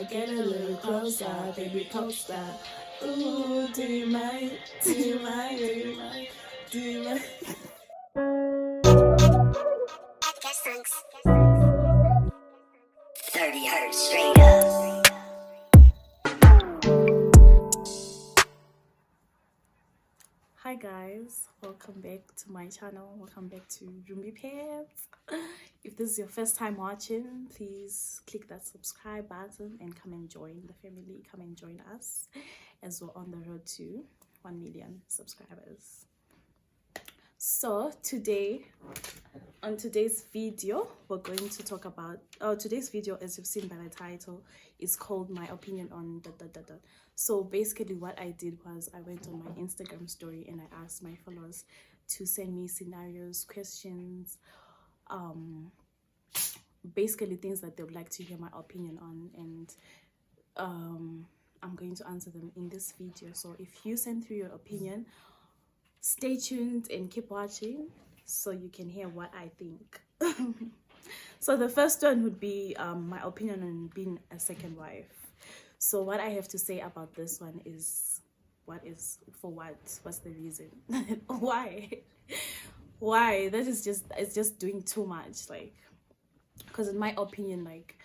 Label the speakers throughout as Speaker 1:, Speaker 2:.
Speaker 1: get a little closer, baby poster. Ooh, do you mind? Do you mind? Do you mind? Do you mind?
Speaker 2: Guest thanks. 30 hertz straight up.
Speaker 1: Hi guys, welcome back to my channel. Welcome back to Rumbi Pets. If this is your first time watching, please click that subscribe button and come and join the family. Come and join us as we're on the road to 1 million subscribers. So on today's video, we're going to talk about today's video, as you've seen by the title, is called My Opinion on . So basically what I did was I went on my Instagram story and I asked my followers to send me scenarios, questions, basically things that they would like to hear my opinion on, and I'm going to answer them in this video. So if you send through your opinion, stay tuned and keep watching so you can hear what I think. So the first one would be my opinion on being a second wife. So what I have to say about this one is, what's the reason? Why that is just, it's just doing too much, like, because in my opinion, like,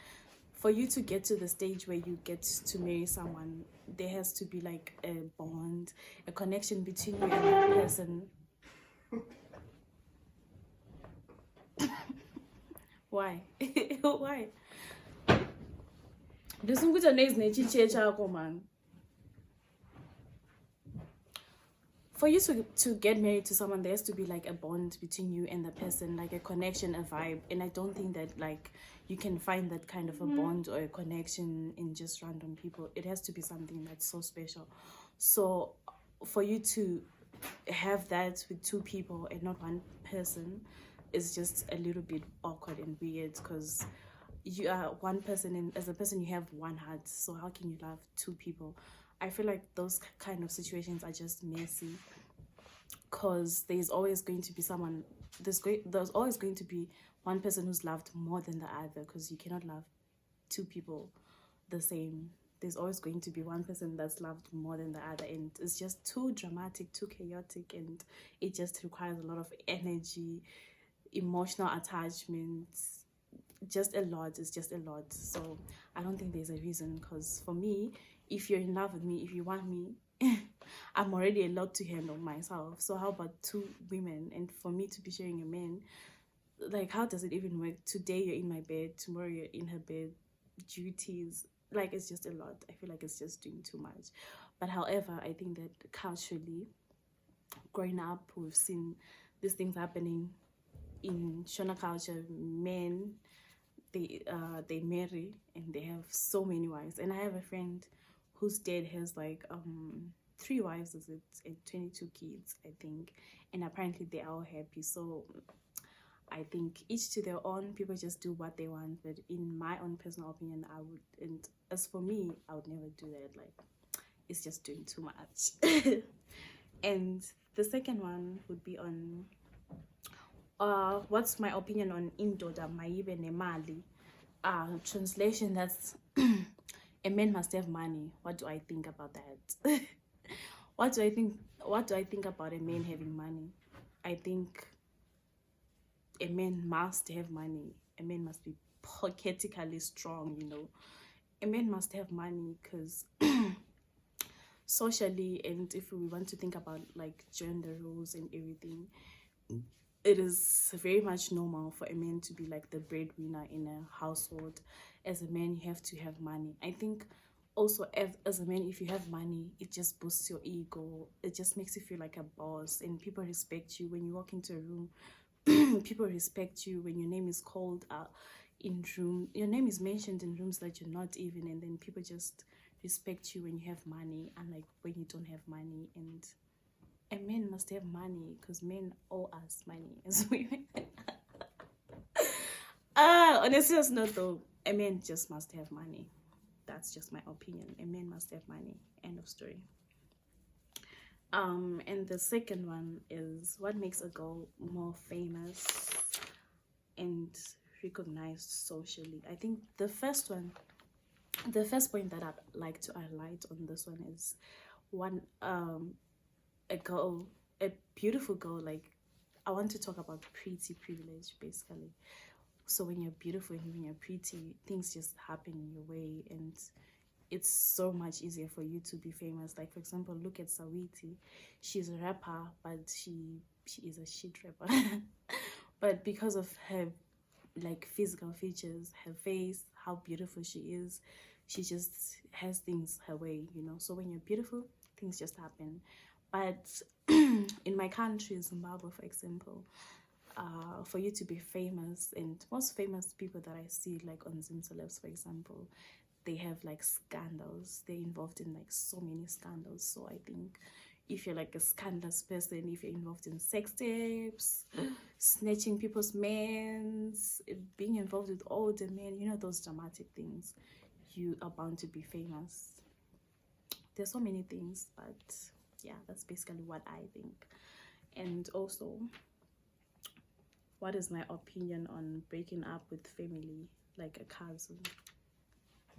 Speaker 1: for you to get to the stage where you get to marry someone, there has to be like a bond, a connection between you and that person. Why? Why? Man. For you to get married to someone, there has to be like a bond between you and the person, like a connection, a vibe. And I don't think that like you can find that kind of a bond or a connection in just random people. It has to be something that's so special. So for you to have that with two people and not one person is just a little bit awkward and weird, because you are one person, and as a person you have one heart. So how can you love two people? I feel like those kind of situations are just messy, because there's always going to be someone, there's always going to be one person who's loved more than the other, because you cannot love two people the same. There's always going to be one person that's loved more than the other, and it's just too dramatic, too chaotic, and it just requires a lot of energy, emotional attachments, just a lot. It's just a lot. So I don't think there's a reason, because for me, if you're in love with me, if you want me, I'm already a lot to handle myself. So how about two women? And for me to be sharing a man, like, how does it even work? Today you're in my bed, tomorrow you're in her bed, duties, like, it's just a lot. I feel like it's just doing too much. But however, I think that culturally, growing up, we've seen these things happening in Shona culture. Men, they marry and they have so many wives. And I have a friend whose dad has like 3 wives, is it, and 22 kids, I think, and apparently they're all happy. So I think each to their own. People just do what they want. But in my own personal opinion, I would, and as for me, I would never do that. Like, it's just doing too much. And the second one would be on what's my opinion on indoda mayibe nemali. Translation, that's a man must have money. What do I think about that? What do I think about a man having money? I think a man must have money. A man must be pocketically strong, you know. A man must have money, because socially, and if we want to think about like gender roles and everything, it is very much normal for a man to be like the breadwinner in a household. As a man, you have to have money. I think also, as a man, if you have money, it just boosts your ego. It just makes you feel like a boss, and people respect you when you walk into a room. People respect you when your name is called in room. Your name is mentioned in rooms that you're not even, and then people just respect you when you have money, unlike when you don't have money. And a man must have money, because men owe us money as women. On a serious note though, a man just must have money. That's just my opinion. A man must have money. End of story. And the second one is, what makes a girl more famous and recognized socially? I think the first one The first point that I'd like to highlight on this one is one a girl, a beautiful girl, like I want to talk about pretty privilege basically. So when you're beautiful and when you're pretty, things just happen in your way, and it's so much easier for you to be famous. Like for example, look at Sawiti. She's a rapper, but she is a shit rapper. But because of her like physical features, her face, how beautiful she is, she just has things her way, you know. So when you're beautiful, things just happen. But in my country, Zimbabwe, for example, for you to be famous, and most famous people that I see like on Zim Celebs, for example, they have like scandals. They're involved in like so many scandals. So I think if you're like a scandalous person, if you're involved in sex tapes, snatching people's mans, being involved with older men, you know, those dramatic things, you are bound to be famous. There's so many things, but yeah, that's basically what I think. And also, what is my opinion on breaking up with family, like a cousin?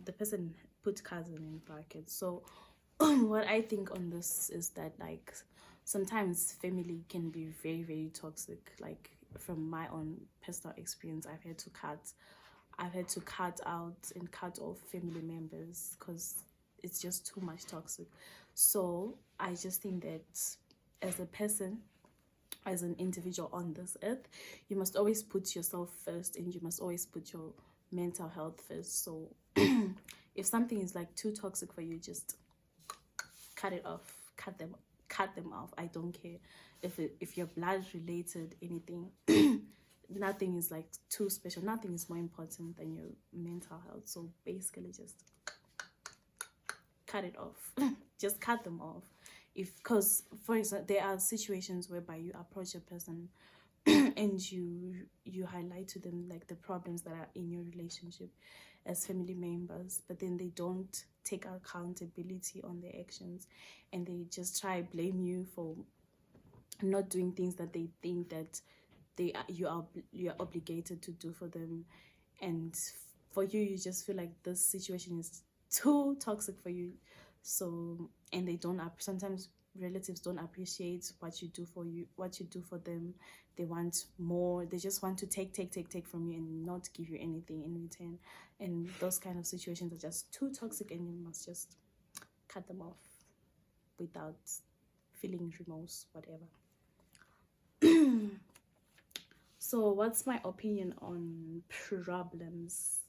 Speaker 1: The person put cousin in brackets. So what I think on this is that like sometimes family can be very, very toxic. Like from my own personal experience, I've had to cut out and cut off family members because it's just too much toxic. So I just think that as a person, as an individual on this earth, you must always put yourself first, and you must always put your mental health first. So if something is like too toxic for you, just cut it off, cut them off. I don't care if you're blood related, anything. Nothing is like too special, nothing is more important than your mental health. So basically just cut it off. Just cut them off. If because for example, there are situations whereby you approach a person and you highlight to them like the problems that are in your relationship as family members, but then they don't take accountability on their actions, and they just try blame you for not doing things that they think that you're obligated to do for them. And for you, you just feel like this situation is too toxic for you. So and they don't sometimes relatives don't appreciate what you do for you, what you do for them. They want more, they just want to take from you and not give you anything in return. And those kind of situations are just too toxic, and you must just cut them off without feeling remorse, whatever. So what's my opinion on problems?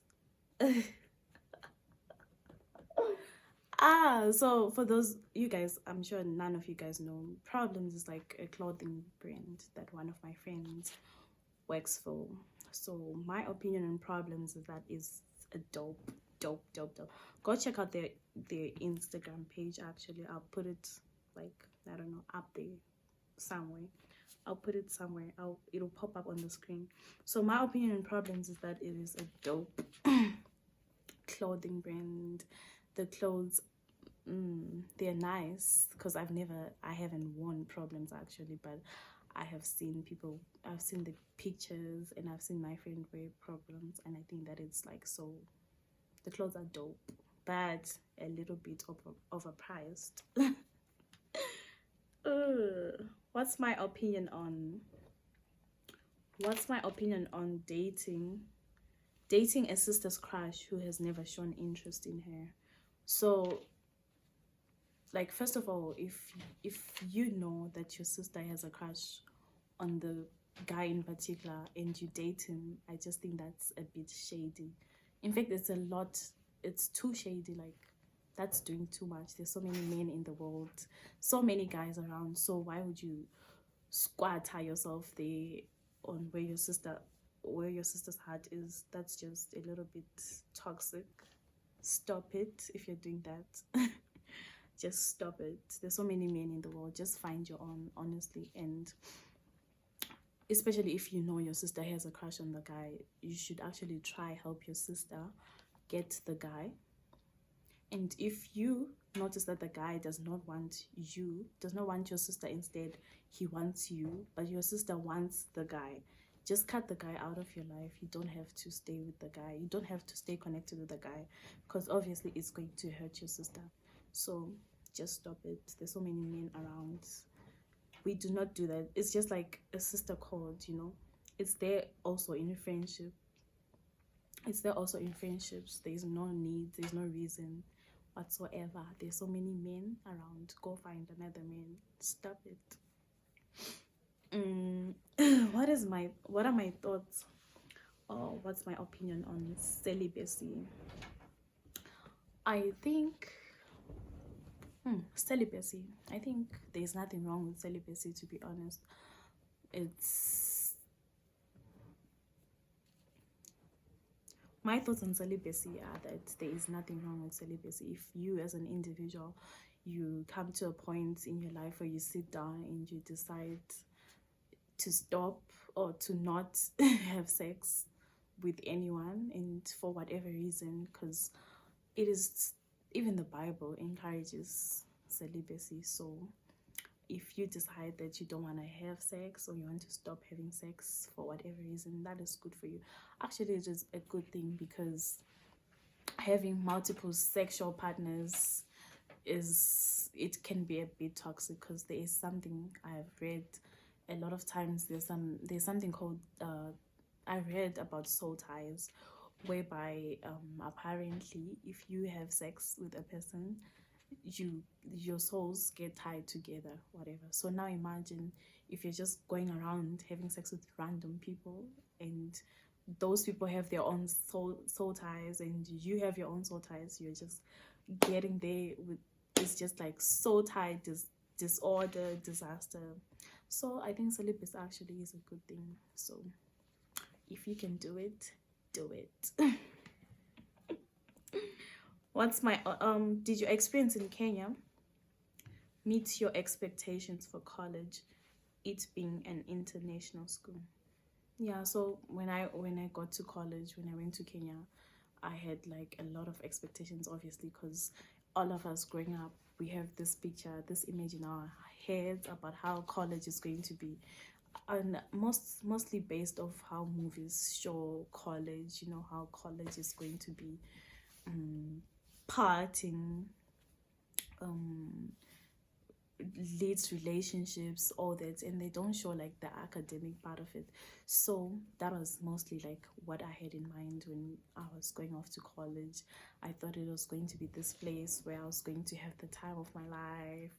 Speaker 1: So for those you guys, I'm sure none of you guys know, Problems is like a clothing brand that one of my friends works for. So my opinion on Problems is that is a dope. Go check out their Instagram page. Actually, I'll put it like, I don't know, up there somewhere. I'll put it somewhere. It'll pop up on the screen. So my opinion on Problems is that it is a dope clothing brand. The clothes, they're nice because I haven't worn Problems actually, but I've seen the pictures, and I've seen my friend wear Problems, and I think that it's like, so the clothes are dope, but a little bit overpriced. What's my opinion on dating a sister's crush who has never shown interest in her? So like, first of all, if you know that your sister has a crush on the guy in particular and you date him, I just think that's a bit shady. In fact, it's too shady. Like, that's doing too much. There's so many men in the world, so many guys around, so why would you tie yourself there on where your sister's heart is? That's just a little bit toxic. Stop it if you're doing that. Just stop it. There's so many men in the world. Just find your own, honestly. And especially if you know your sister has a crush on the guy, you should actually try help your sister get the guy. And if you notice that the guy does not want your sister, instead he wants you, but your sister wants the guy, just cut the guy out of your life. You don't have to stay with the guy. You don't have to stay connected with the guy, because obviously it's going to hurt your sister. So just stop it. There's so many men around. We do not do that. It's just like a sister code, you know. It's there also in friendship. It's there also in friendships. There's no need, there's no reason whatsoever. There's so many men around. Go find another man. Stop it. What are my thoughts, or what's my opinion on celibacy? I think celibacy, I think there's nothing wrong with celibacy, to be honest. It's My thoughts on celibacy are that there is nothing wrong with celibacy. If you as an individual, you come to a point in your life where you sit down and you decide to stop or to not have sex with anyone, and for whatever reason, because it is, even the Bible encourages celibacy. So if you decide that you don't want to have sex, or you want to stop having sex for whatever reason, that is good for you. Actually, it is a good thing, because having multiple sexual partners it can be a bit toxic, because there is something I've read a lot of times. There's something called I read about soul ties, whereby apparently if you have sex with a person, your souls get tied together, whatever. So now imagine if you're just going around having sex with random people, and those people have their own soul ties, and you have your own soul ties. You're just getting there with, it's just like soul tie disorder, disaster. So I think celibacy actually is a good thing. So if you can do it, do it. What's my did you experience in Kenya meet your expectations for college, it being an international school? Yeah, so when I got to college, when I went to Kenya, I had like a lot of expectations, obviously, because all of us growing up, we have this picture, this image in our heads about how college is going to be, and mostly based off how movies show college, you know, how college is going to be partying, leads relationships, all that, and they don't show like the academic part of it. So that was mostly like what I had in mind when I was going off to college. I thought it was going to be this place where I was going to have the time of my life,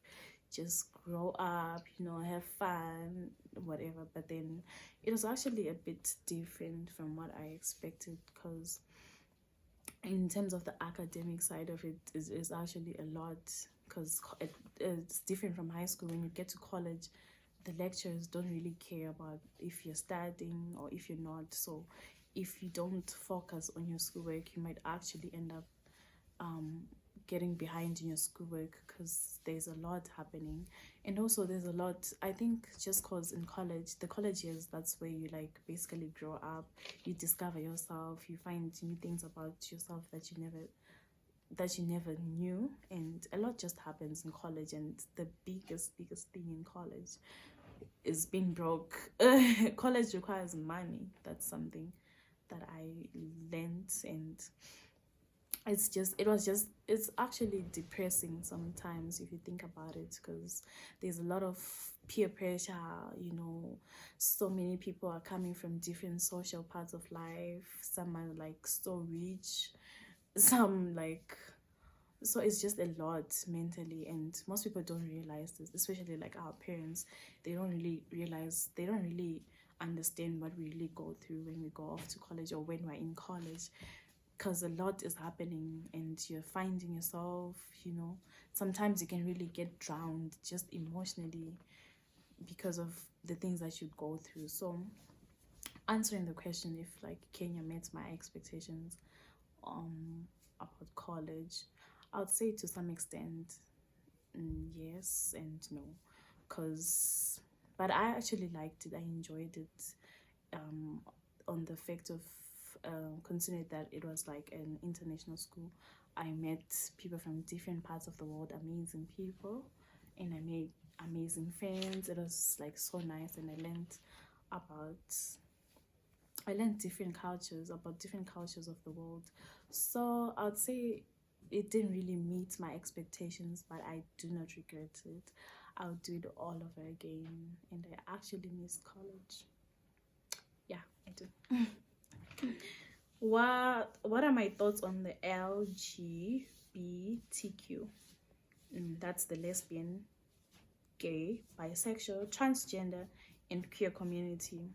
Speaker 1: just grow up, you know, have fun, whatever. But then it was actually a bit different from what I expected, because in terms of the academic side of it, is actually a lot, because it's different from high school. When you get to college, the lecturers don't really care about if you're studying or if you're not. So if you don't focus on your schoolwork, you might actually end up getting behind in your schoolwork, because there's a lot happening. And also there's a lot, I think, just because in college, the college years, that's where you like basically grow up, you discover yourself, you find new things about yourself that you never knew, and a lot just happens in college. And the biggest thing in college is being broke. College requires money. That's something that I learned, and it's actually depressing sometimes if you think about it, because there's a lot of peer pressure, you know. So many people are coming from different social parts of life. Some are like so rich, some like, so it's just a lot mentally, and most people don't realize this, especially like our parents. They don't really understand what we really go through when we go off to college, or when we're in college, because a lot is happening and you're finding yourself, you know. Sometimes you can really get drowned just emotionally because of the things that you go through. So answering the question, if like Kenya met my expectations about college, I would say to some extent yes and no, but I actually liked it. I enjoyed it, on the fact of considering that it was like an international school. I met people from different parts of the world, amazing people, and I made amazing friends. It was like so nice, and I learned about I learned different cultures, about different cultures of the world. So I would say it didn't really meet my expectations, but I do not regret it. I would do it all over again, and I actually miss college. Yeah, I do. What are my thoughts on the LGBTQ? That's the lesbian, gay, bisexual, transgender, and queer community.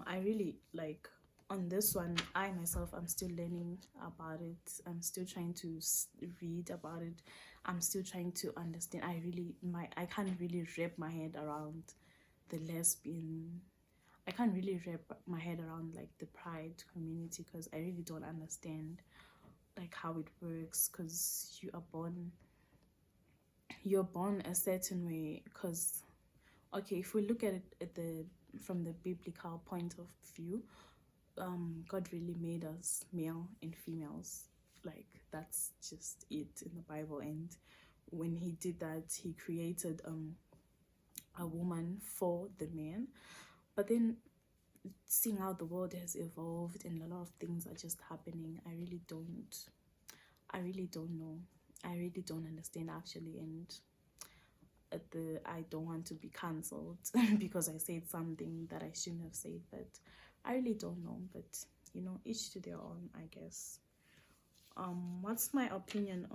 Speaker 1: I really like, on this one, I myself, I'm still learning about it. I'm still trying to read about it. I'm still trying to understand. I can't really wrap my head around the lesbian. I can't really wrap my head around like the pride community, because I really don't understand like how it works, because you're born a certain way. Because okay, if we look at it at the from the biblical point of view, God really made us male and females. Like that's just it in the Bible. And when he did that, he created a woman for the man. But then seeing how the world has evolved and a lot of things are just happening, I really don't know. I really don't understand actually. And I don't want to be cancelled because I said something that I shouldn't have said, but I really don't know. But you know, each to their own, I guess. What's my opinion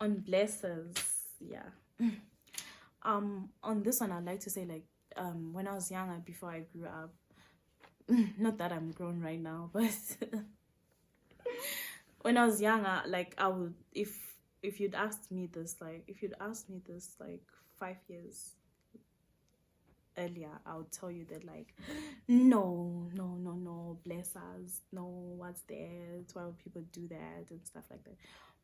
Speaker 1: on blessers? Yeah. On this one, I'd like to say, like, when I was younger, before I grew up, not that I'm grown right now, but when I was younger, like, I would, if you'd asked me this, like, 5 years earlier, I would tell you that, like, no, bless us, no, what's that, why would people do that and stuff like that.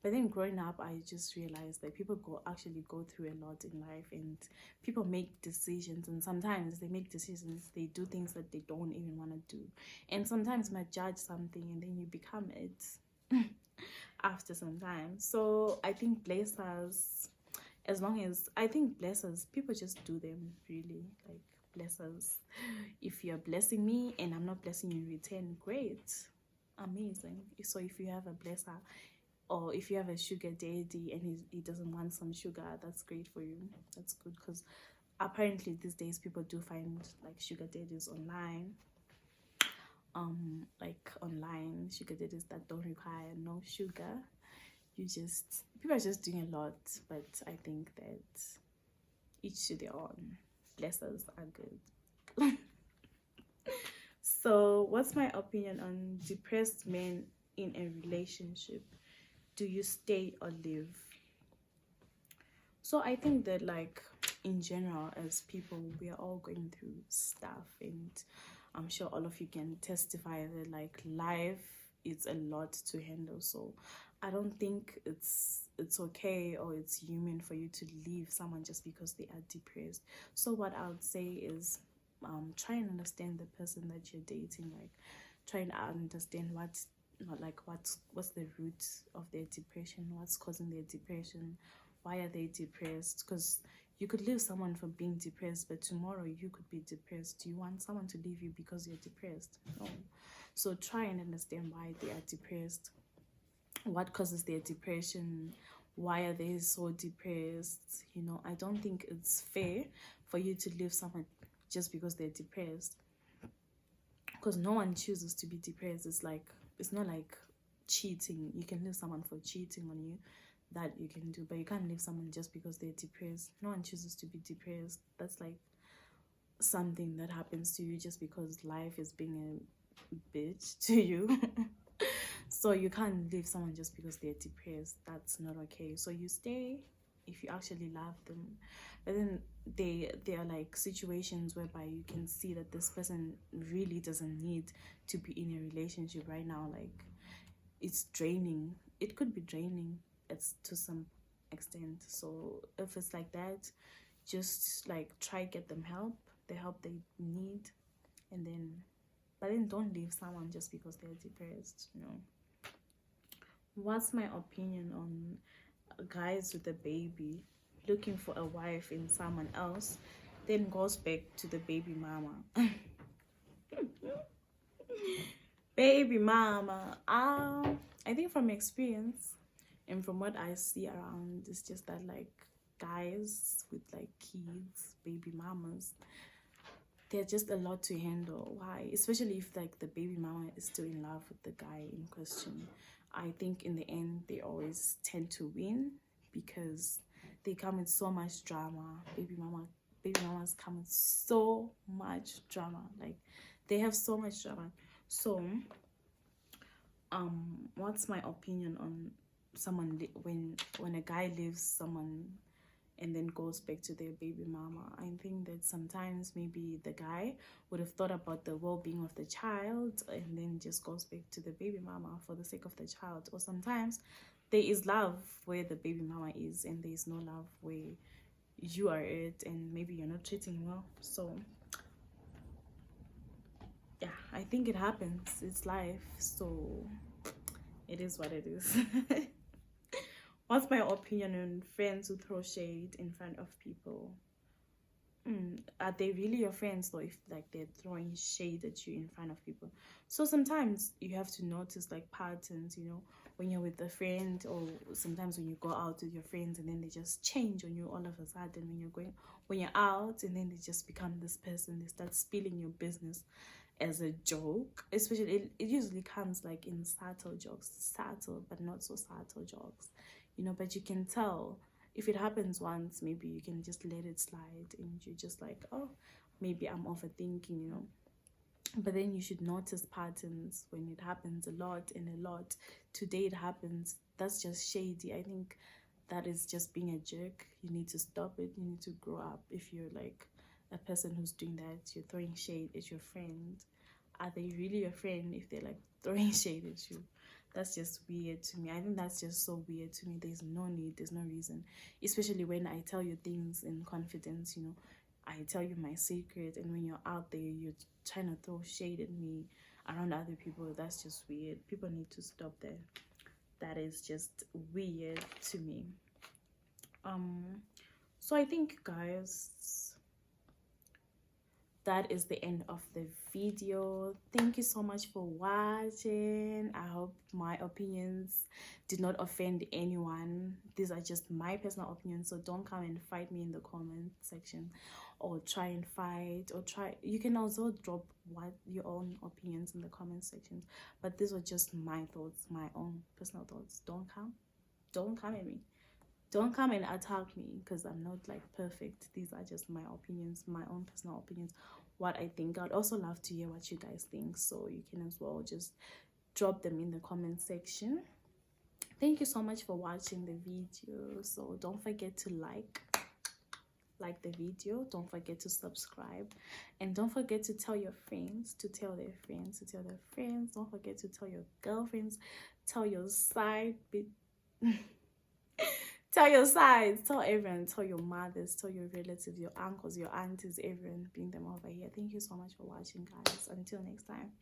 Speaker 1: But then growing up, I just realized that people actually go through a lot in life, and people make decisions, and sometimes they make decisions, they do things that they don't even want to do, and sometimes you might judge something and then you become it after some time. So I think blessers, people just do them, really. Like, blessers, if you're blessing me and I'm not blessing you in return, great, amazing. So if you have a blesser, or if you have a sugar daddy and he doesn't want some sugar, that's great for you. That's good, because apparently these days people do find like sugar daddies online, like online sugar daddies that don't require no sugar. People are just doing a lot, but I think that each to their own. Blessers are good. So what's my opinion on depressed men in a relationship? Do you stay or leave? So I think that, like, in general, as people, we are all going through stuff, and I'm sure all of you can testify that, like, life is a lot to handle. So I don't think it's okay or it's human for you to leave someone just because they are depressed. So what I would say is, try and understand the person that you're dating. Like, try and understand what's the root of their depression, what's causing their depression, why are they depressed. Because you could leave someone for being depressed, but tomorrow you could be depressed. Do you want someone to leave you because you're depressed? No. So try and understand why they are depressed, what causes their depression, why are they so depressed. You know, I don't think it's fair for you to leave someone just because they're depressed, because no one chooses to be depressed. It's not like cheating. You can leave someone for cheating on you, that you can do, but you can't leave someone just because they're depressed. No one chooses to be depressed. That's like something that happens to you just because life is being a bitch to you. So you can't leave someone just because they're depressed. That's not okay. So you stay if you actually love them. But then there are like situations whereby you can see that this person really doesn't need to be in a relationship right now. Like, it's draining. It could be draining. It's to some extent. So if it's like that, just like try get them help, the help they need, and then, but then don't leave someone just because they're depressed. You know. What's my opinion on guys with a baby looking for a wife in someone else then goes back to the baby mama. Baby mama. I think from experience and from what I see around, it's just that like guys with like kids, baby mamas, they're just a lot to handle. Why? Especially if like the baby mama is still in love with the guy in question. I think in the end they always tend to win because they come with so much drama. Baby mamas come with so much drama. Like they have so much drama. So what's my opinion on someone when a guy leaves someone and then goes back to their baby mama? I think that sometimes maybe the guy would have thought about the well-being of the child and then just goes back to the baby mama for the sake of the child. Or sometimes there is love where the baby mama is and there is no love where you are it and maybe you're not treating him well. So yeah, I think it happens. It's life, so it is what it is. What's my opinion on friends who throw shade in front of people? Are they really your friends though if like they're throwing shade at you in front of people? So sometimes you have to notice like patterns, you know, when you're with a friend, or sometimes when you go out with your friends and then they just change on you all of a sudden when you're out, and then they just become this person. They start spilling your business as a joke. Especially it usually comes like in subtle jokes, subtle but not so subtle jokes, you know. But you can tell if it happens once, maybe you can just let it slide and you're just like, oh, maybe I'm overthinking, you know. But then you should notice patterns when it happens a lot and a lot. Today it happens, that's just shady. I think that is just being a jerk. You need to stop it. You need to grow up. If you're like a person who's doing that, you're throwing shade at your friend, are they really your friend if they're like throwing shade at you? That's just weird to me. I think that's just so weird to me. There's no need, there's no reason. Especially when I tell you things in confidence, you know. I tell you my secret, and when you're out there, you're trying to throw shade at me around other people. That's just weird. People need to stop that. That is just weird to me. So I think, guys, that is the end of the video. Thank you so much for watching. I hope my opinions did not offend anyone. These are just my personal opinions, so don't come and fight me in the comment section or try and fight, or you can also drop your own opinions in the comment sections, but these were just my thoughts, my own personal thoughts. Don't come at me. Don't come and attack me because I'm not like perfect. These are just my opinions, my own personal opinions, what I think. I'd also love to hear what you guys think, so you can as well just drop them in the comment section. Thank you so much for watching the video. So don't forget to like the video, don't forget to subscribe, and don't forget to tell your friends to tell their friends to tell their friends. Don't forget to tell your girlfriends, tell your side tell your sides, tell everyone, tell your mothers, tell your relatives, your uncles, your aunties, everyone. Bring them over here. Thank you so much for watching, guys. Until next time.